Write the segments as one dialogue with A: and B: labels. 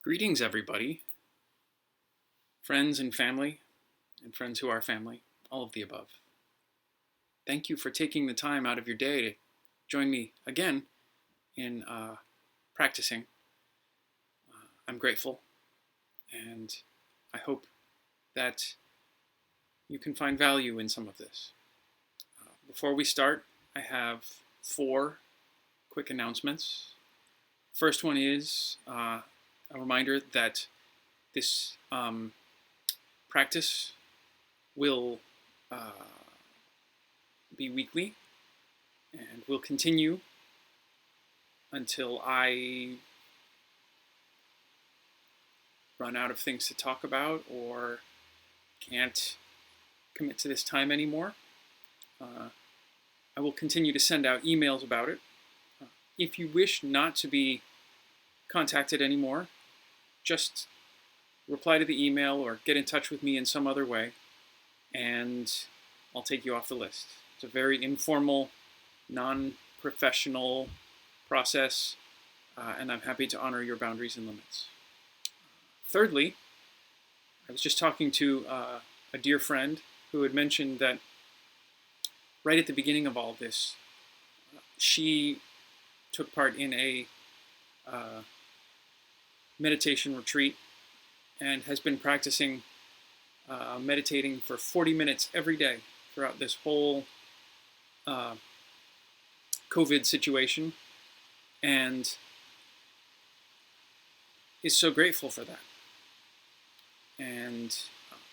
A: Greetings, everybody, friends and family, and friends who are family, all of the above. Thank you for taking the time out of your day to join me again in practicing. I'm grateful, and I hope that you can find value in some of this. Before we start, I have 4 quick announcements. First one is a reminder that this practice will be weekly and will continue until I run out of things to talk about or can't commit to this time anymore. I will continue to send out emails about it. If you wish not to be contacted anymore, just reply to the email or get in touch with me in some other way, and I'll take you off the list. It's a very informal, non-professional process, and I'm happy to honor your boundaries and limits. Thirdly, I was just talking to a dear friend who had mentioned that right at the beginning of all this, she took part in a meditation retreat and has been practicing meditating for 40 minutes every day throughout this whole COVID situation, and is so grateful for that. And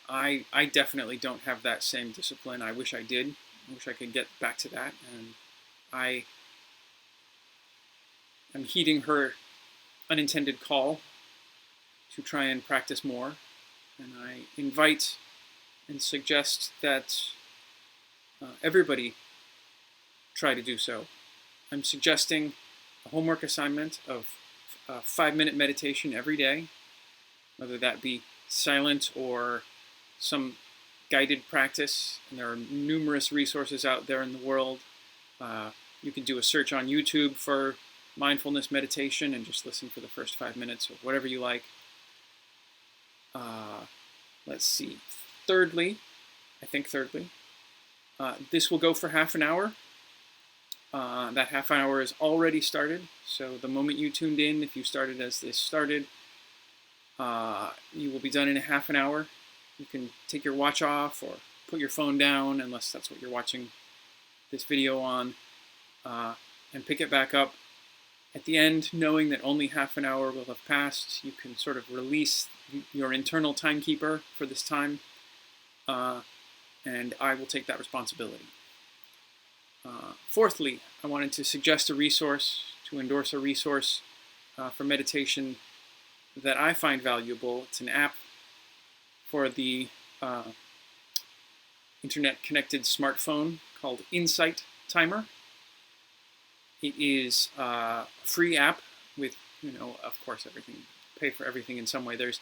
A: I definitely don't have that same discipline. I wish I did. I wish I could get back to that. And I am heeding her unintended call to try and practice more. And I invite and suggest that everybody try to do so. I'm suggesting a homework assignment of 5-minute meditation every day, whether that be silent or some guided practice. And there are numerous resources out there in the world. You can do a search on YouTube for mindfulness meditation and just listen for the first 5 minutes or whatever you like. Let's see. Thirdly, this will go for half an hour. That half an hour is already started. So the moment you tuned in, if you started as this started, you will be done in a half an hour. You can take your watch off or put your phone down, unless that's what you're watching this video on, and pick it back up. At the end, knowing that only half an hour will have passed, you can sort of release your internal timekeeper for this time, and I will take that responsibility. Fourthly, I wanted to suggest to endorse a resource for meditation that I find valuable. It's an app for the internet-connected smartphone called Insight Timer. It is a free app with, of course, pay for everything in some way. There's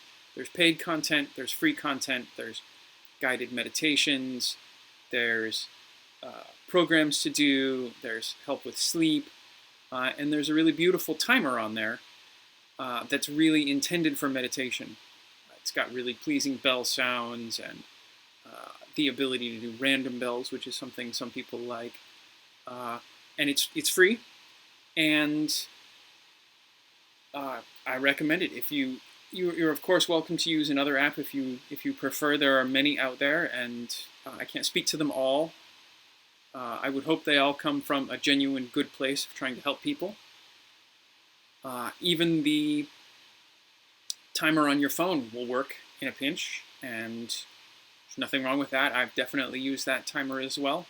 A: paid content, there's free content, there's guided meditations, there's programs to do, there's help with sleep, and there's a really beautiful timer on there that's really intended for meditation. It's got really pleasing bell sounds and the ability to do random bells, which is something some people like. And it's free, and I recommend it. If you're of course welcome to use another app if you prefer. There are many out there, and I can't speak to them all. I would hope they all come from a genuine good place of trying to help people. Even the timer on your phone will work in a pinch, and there's nothing wrong with that. I've definitely used that timer as well.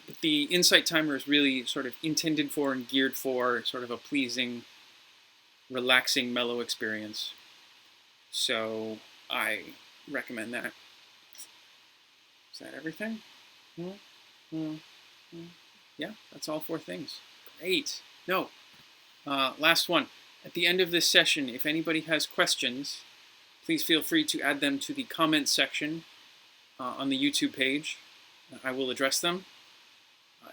A: But the Insight Timer is really sort of intended for and geared for sort of a pleasing, relaxing, mellow experience. So I recommend that. Is that everything? Yeah, that's all 4 things. Great. No. Last one. At the end of this session, if anybody has questions, please feel free to add them to the comments section on the YouTube page. I will address them.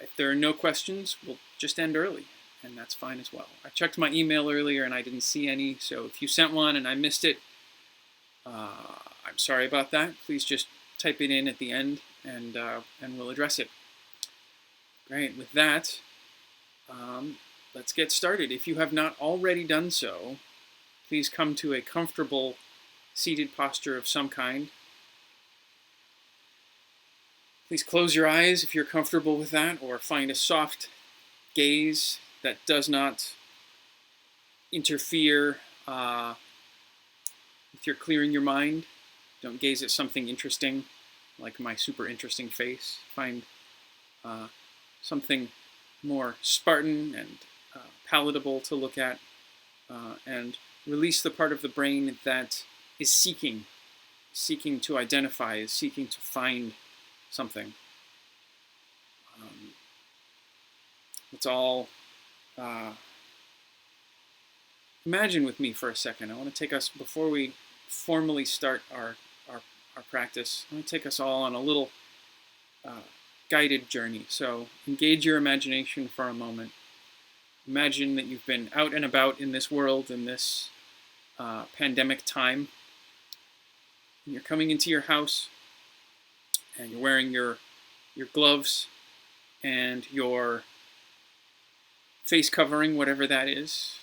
A: If there are no questions, we'll just end early. and that's fine as well. I checked my email earlier and I didn't see any, so if you sent one and I missed it, I'm sorry about that. Please just type it in at the end, and we'll address it. Great. With that, let's get started. If you have not already done so, please come to a comfortable seated posture of some kind. Please close your eyes if you're comfortable with that, or find a soft gaze that does not interfere with your clearing your mind. Don't gaze at something interesting, like my super interesting face. Find something more Spartan and palatable to look at, and release the part of the brain that is seeking to identify, is seeking to find something. Let's all imagine with me for a second. I want to take us, before we formally start our practice, I want to take us all on a little guided journey. So engage your imagination for a moment. Imagine that you've been out and about in this world in this pandemic time. And you're coming into your house and you're wearing your gloves and your face covering, whatever that is.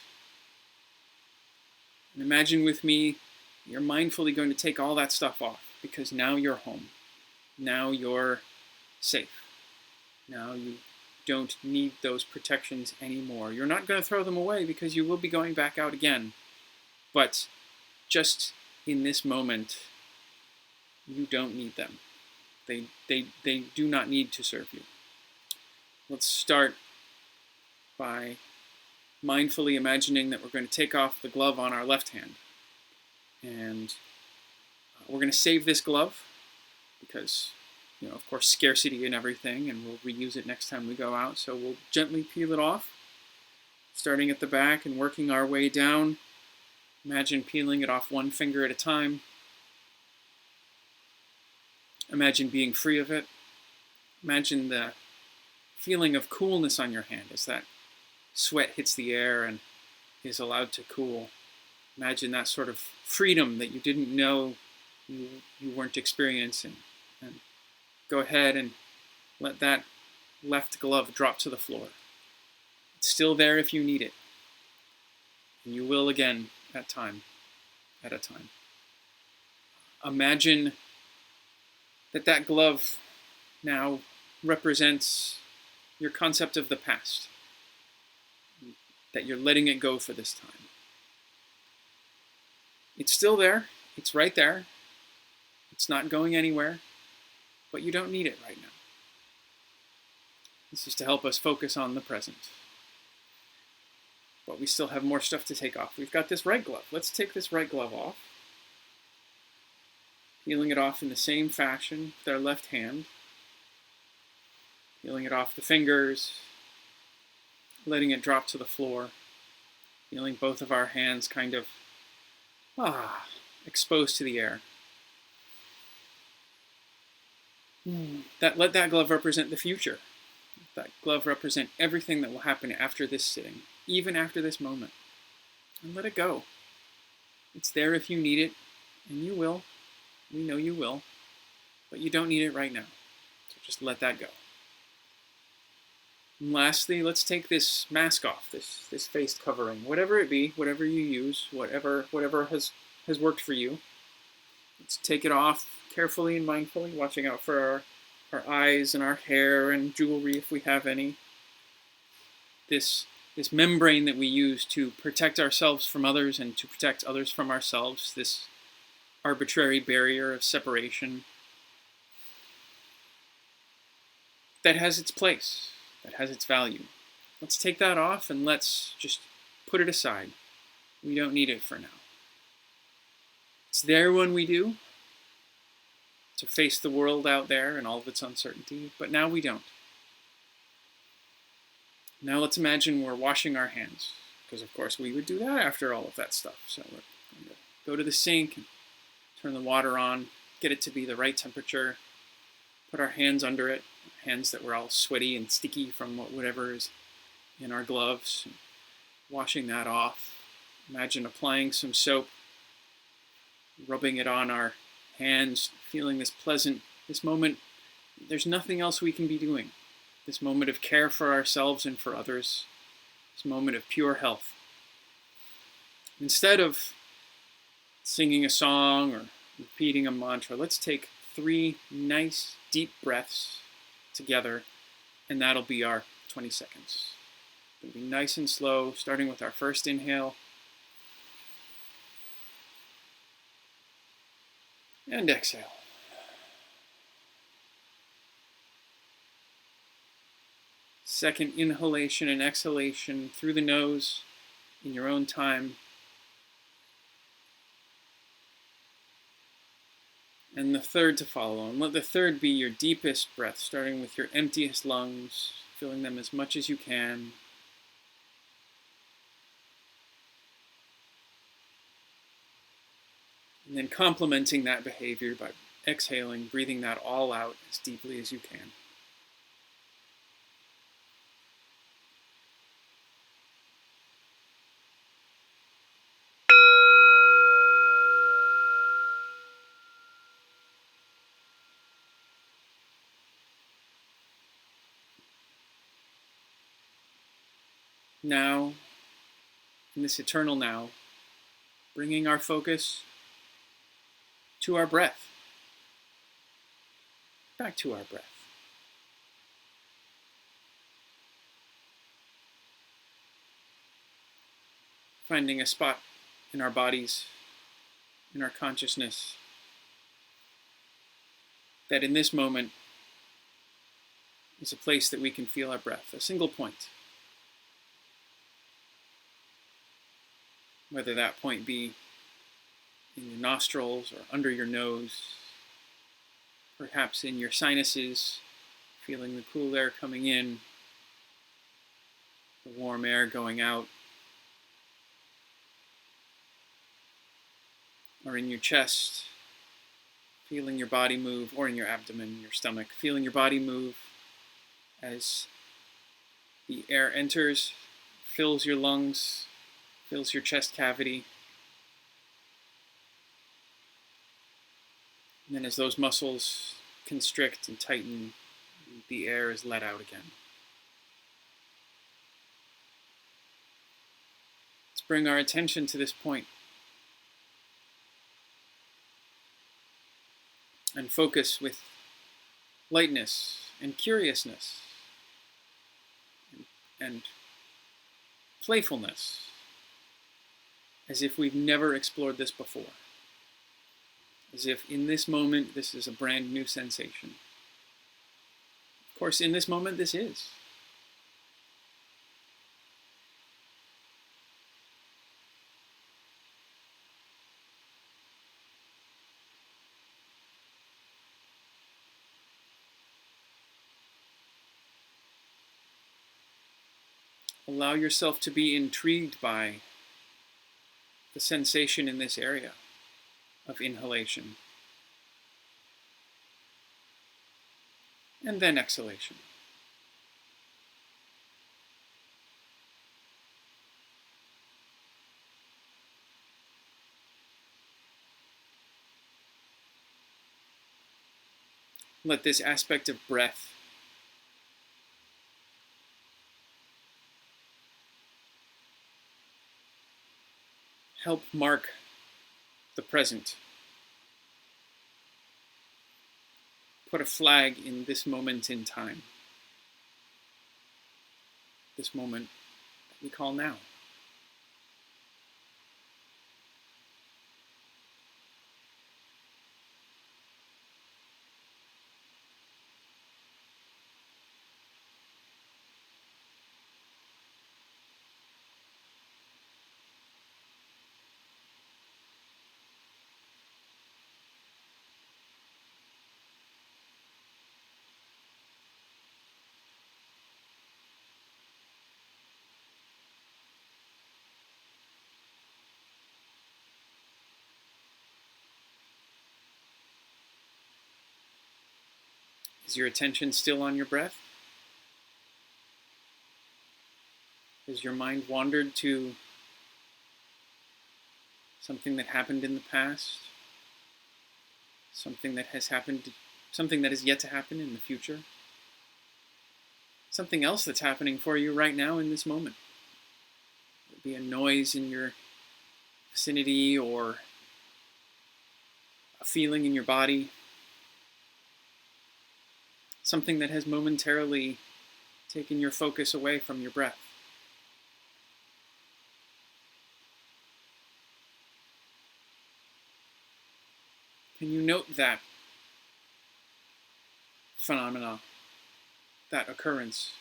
A: And imagine with me, you're mindfully going to take all that stuff off, because now you're home. Now you're safe. Now you don't need those protections anymore. You're not going to throw them away, because you will be going back out again. But just in this moment, you don't need them. They do not need to serve you. Let's start by mindfully imagining that we're going to take off the glove on our left hand. And we're going to save this glove because, of course, scarcity and everything, and we'll reuse it next time we go out. So we'll gently peel it off, starting at the back and working our way down. Imagine peeling it off one finger at a time. Imagine being free of it. Imagine the feeling of coolness on your hand as that sweat hits the air and is allowed to cool. Imagine that sort of freedom that you didn't know you weren't experiencing. And go ahead and let that left glove drop to the floor. It's still there if you need it. And you will again at a time. Imagine that glove now represents your concept of the past, that you're letting it go for this time. It's still there, it's right there, it's not going anywhere, but you don't need it right now. This is to help us focus on the present. But we still have more stuff to take off. We've got this right glove. Let's take this right glove off. Peeling it off in the same fashion with our left hand. Peeling it off the fingers. Letting it drop to the floor. Feeling both of our hands kind of exposed to the air. Let that glove represent the future. Let that glove represent everything that will happen after this sitting, even after this moment. And let it go. It's there if you need it, and you will. We know you will, but you don't need it right now. So just let that go. And lastly, let's take this mask off, this face covering, whatever it be, whatever you use, whatever has worked for you. Let's take it off carefully and mindfully, watching out for our eyes and our hair and jewelry if we have any. This membrane that we use to protect ourselves from others and to protect others from ourselves, this arbitrary barrier of separation, that has its place, that has its value. Let's take that off and let's just put it aside. We don't need it for now. It's there when we do, to face the world out there and all of its uncertainty, but now we don't. Now let's imagine we're washing our hands, because of course we would do that after all of that stuff. So we're going to go to the sink and turn the water on, get it to be the right temperature, put our hands under it, hands that were all sweaty and sticky from whatever is in our gloves, washing that off. Imagine applying some soap, rubbing it on our hands, feeling this moment. There's nothing else we can be doing. This moment of care for ourselves and for others, this moment of pure health. Instead of singing a song or repeating a mantra, let's take 3 nice deep breaths together, and that'll be our 20 seconds. It'll be nice and slow, starting with our first inhale. And exhale. Second inhalation and exhalation through the nose in your own time. And the third to follow. And let the third be your deepest breath, starting with your emptiest lungs, filling them as much as you can. And then complementing that behavior by exhaling, breathing that all out as deeply as you can. Now, in this eternal now, bringing our focus to our breath, back to our breath. Finding a spot in our bodies, in our consciousness, that in this moment is a place that we can feel our breath, a single point. Whether that point be in your nostrils or under your nose, perhaps in your sinuses, feeling the cool air coming in, the warm air going out, or in your chest, feeling your body move, or in your abdomen, your stomach, feeling your body move as the air enters, fills your lungs, fills your chest cavity. And then as those muscles constrict and tighten, the air is let out again. Let's bring our attention to this point and focus with lightness and curiousness and playfulness, as if we've never explored this before. As if in this moment, this is a brand new sensation. Of course, in this moment, this is. Allow yourself to be intrigued by the sensation in this area of inhalation. And then exhalation. Let this aspect of breath help mark the present. Put a flag in this moment in time. This moment that we call now. Is your attention still on your breath? Has your mind wandered to something that happened in the past? Something that has happened, something that is yet to happen in the future? Something else that's happening for you right now in this moment? It could be a noise in your vicinity or a feeling in your body. Something that has momentarily taken your focus away from your breath. Can you note that phenomena, that occurrence?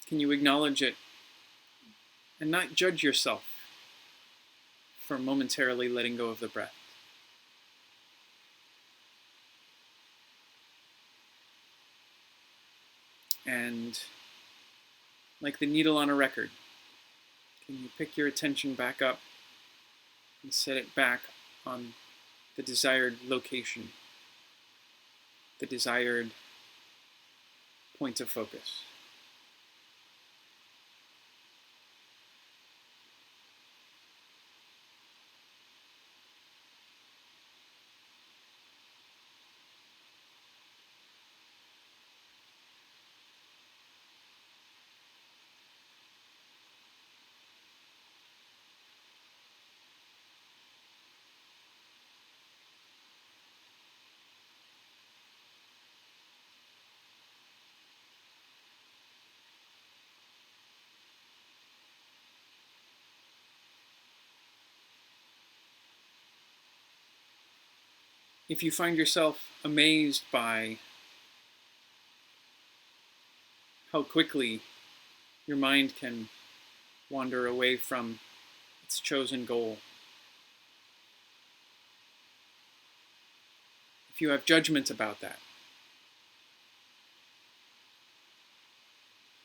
A: Can you acknowledge it and not judge yourself for momentarily letting go of the breath? And like the needle on a record, can you pick your attention back up and set it back on the desired location, the desired point of focus? If you find yourself amazed by how quickly your mind can wander away from its chosen goal, if you have judgment about that,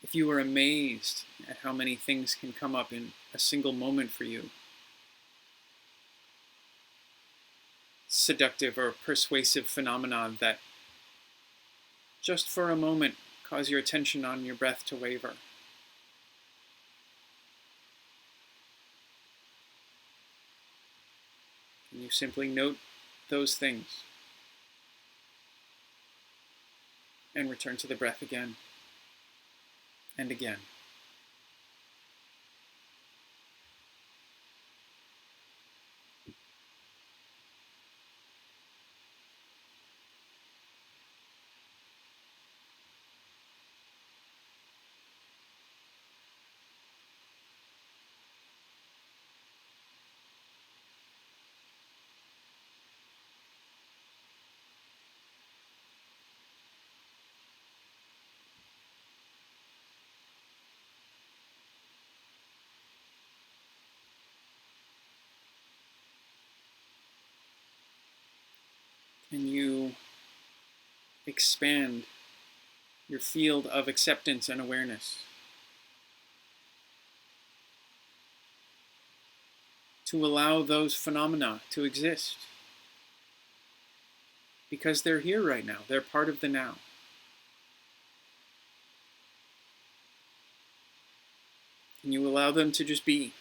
A: if you are amazed at how many things can come up in a single moment for you, seductive or persuasive phenomena that just for a moment cause your attention on your breath to waver. Can you simply note those things and return to the breath again and again? Can you expand your field of acceptance and awareness to allow those phenomena to exist? Because they're here right now. They're part of the now. Can you allow them to just be?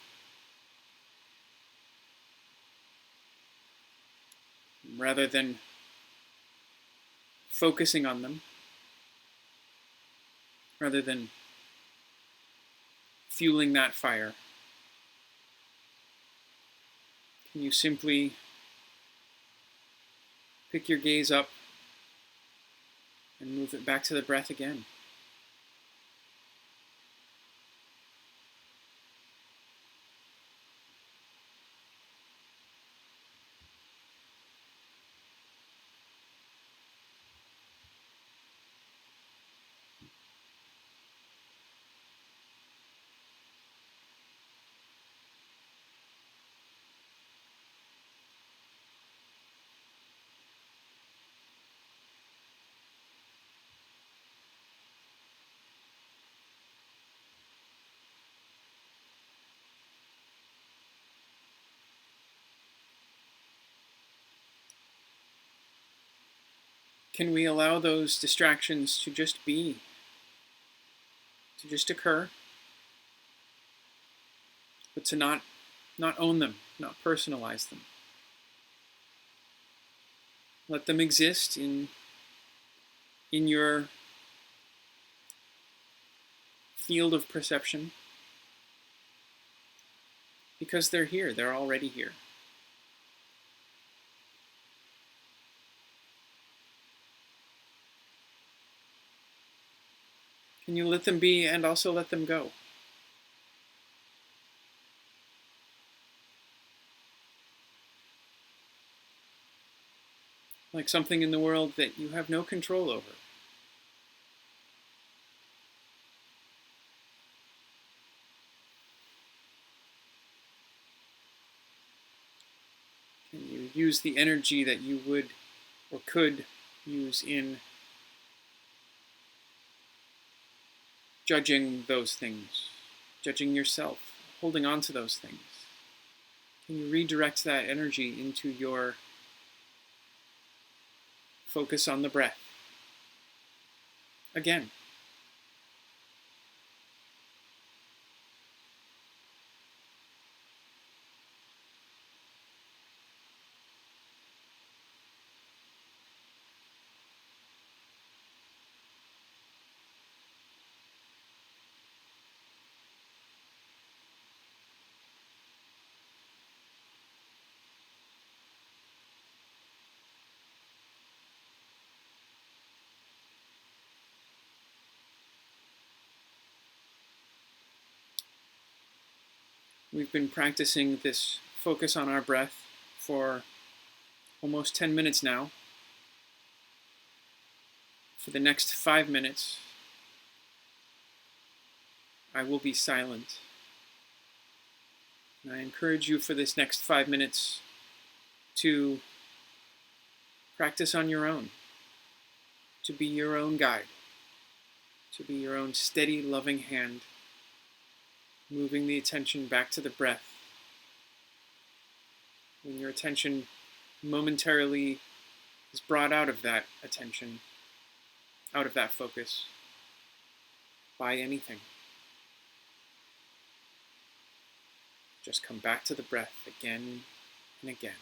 A: Rather than focusing on them, rather than fueling that fire, can you simply pick your gaze up and move it back to the breath again? can we allow those distractions to just be, to just occur, but to not own them, not personalize them. Let them exist in your field of perception, because they're here, they're already here. Can you let them be and also let them go? Like something in the world that you have no control over. Can you use the energy that you would or could use in judging those things, judging yourself, holding on to those things? Can you redirect that energy into your focus on the breath? Again. We've been practicing this focus on our breath for almost 10 minutes now. For the next 5 minutes, I will be silent. And I encourage you for this next 5 minutes to practice on your own, to be your own guide, to be your own steady, loving hand, moving the attention back to the breath. When your attention momentarily is brought out of that attention, out of that focus, by anything, just come back to the breath again and again.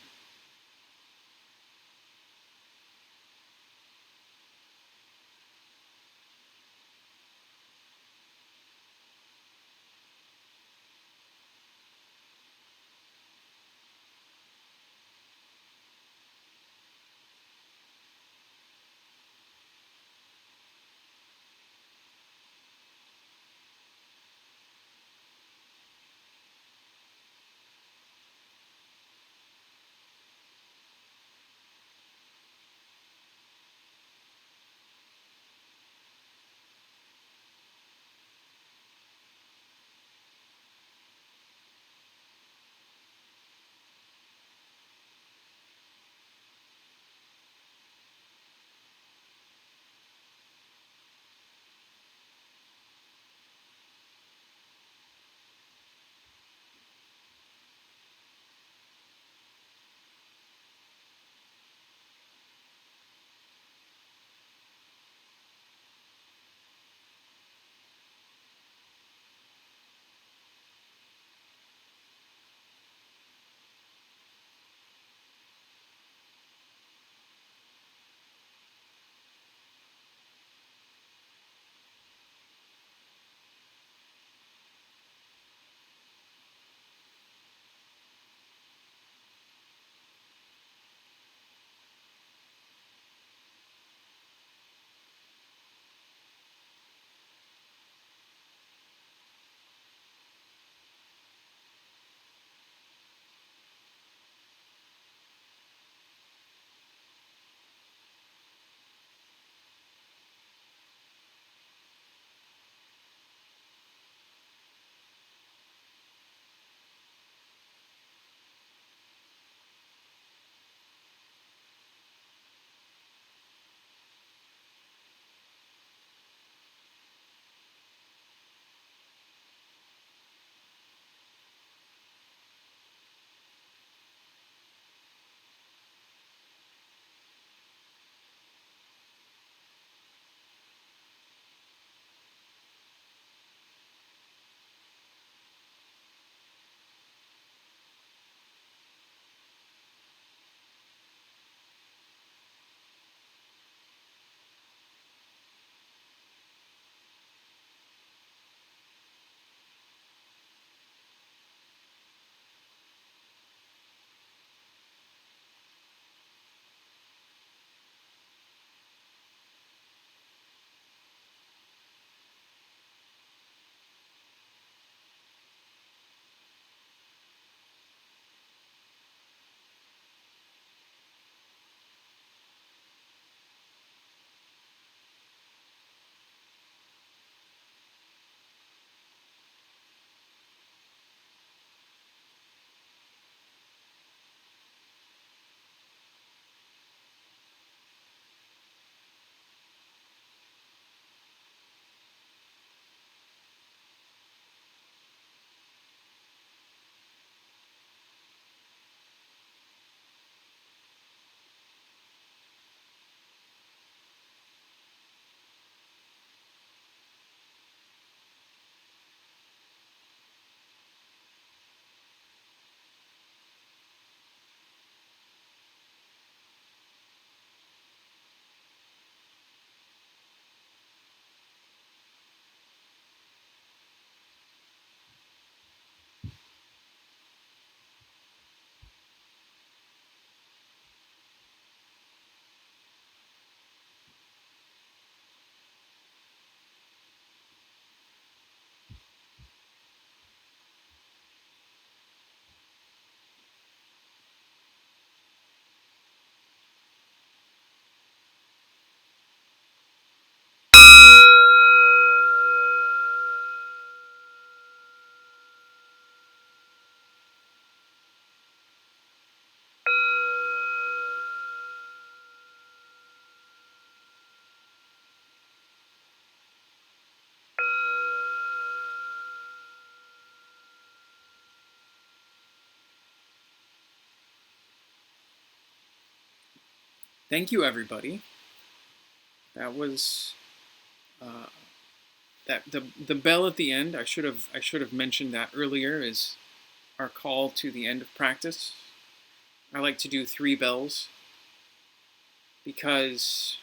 A: Thank you, everybody. That was the bell at the end. I should have mentioned that earlier. Is our call to the end of practice. I like to do 3 bells because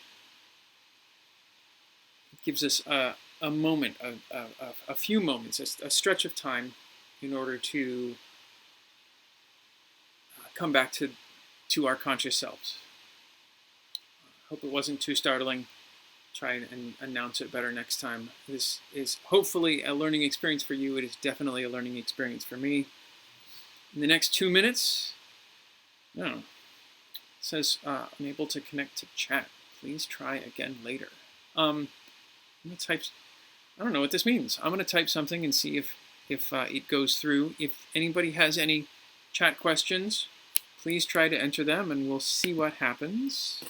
A: it gives us a moment, a few moments, a stretch of time in order to come back to our conscious selves. Hope it wasn't too startling. Try and announce it better next time. This is hopefully a learning experience for you. It is definitely a learning experience for me. In the next 2 minutes, no, it says unable to connect to chat. Please try again later. I'm gonna type. I don't know what this means. I'm gonna type something and see if it goes through. If anybody has any chat questions, please try to enter them, and we'll see what happens.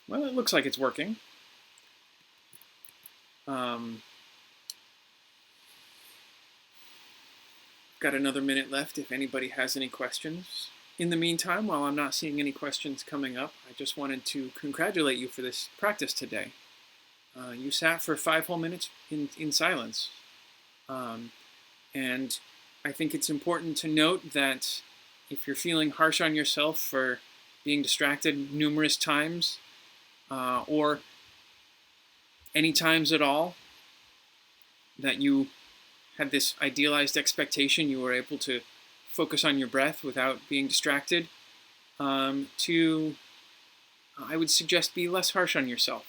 A: Well, it looks like it's working. Got another minute left if anybody has any questions. In the meantime, while I'm not seeing any questions coming up, I just wanted to congratulate you for this practice today. You sat for 5 whole minutes in silence. And I think it's important to note that if you're feeling harsh on yourself for being distracted numerous times, or any times at all, that you had this idealized expectation you were able to focus on your breath without being distracted, I would suggest be less harsh on yourself.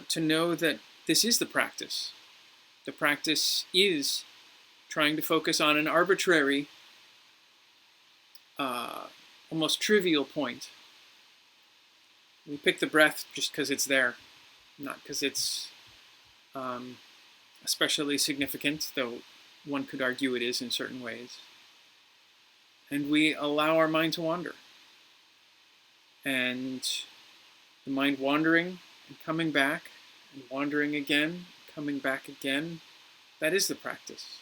A: To know that this is the practice. The practice is trying to focus on an arbitrary, almost trivial point. We pick the breath just because it's there, not because it's especially significant, though one could argue it is in certain ways. And we allow our mind to wander. And the mind wandering and coming back, and wandering again, coming back again, that is the practice.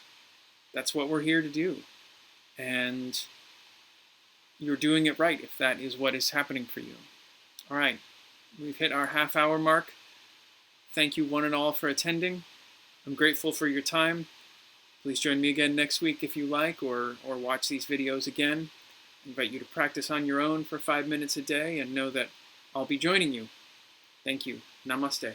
A: That's what we're here to do. And you're doing it right if that is what is happening for you. All right, we've hit our half-hour mark. Thank you one and all for attending. I'm grateful for your time. Please join me again next week if you like, or watch these videos again. I invite you to practice on your own for 5 minutes a day and know that I'll be joining you. Thank you. Namaste.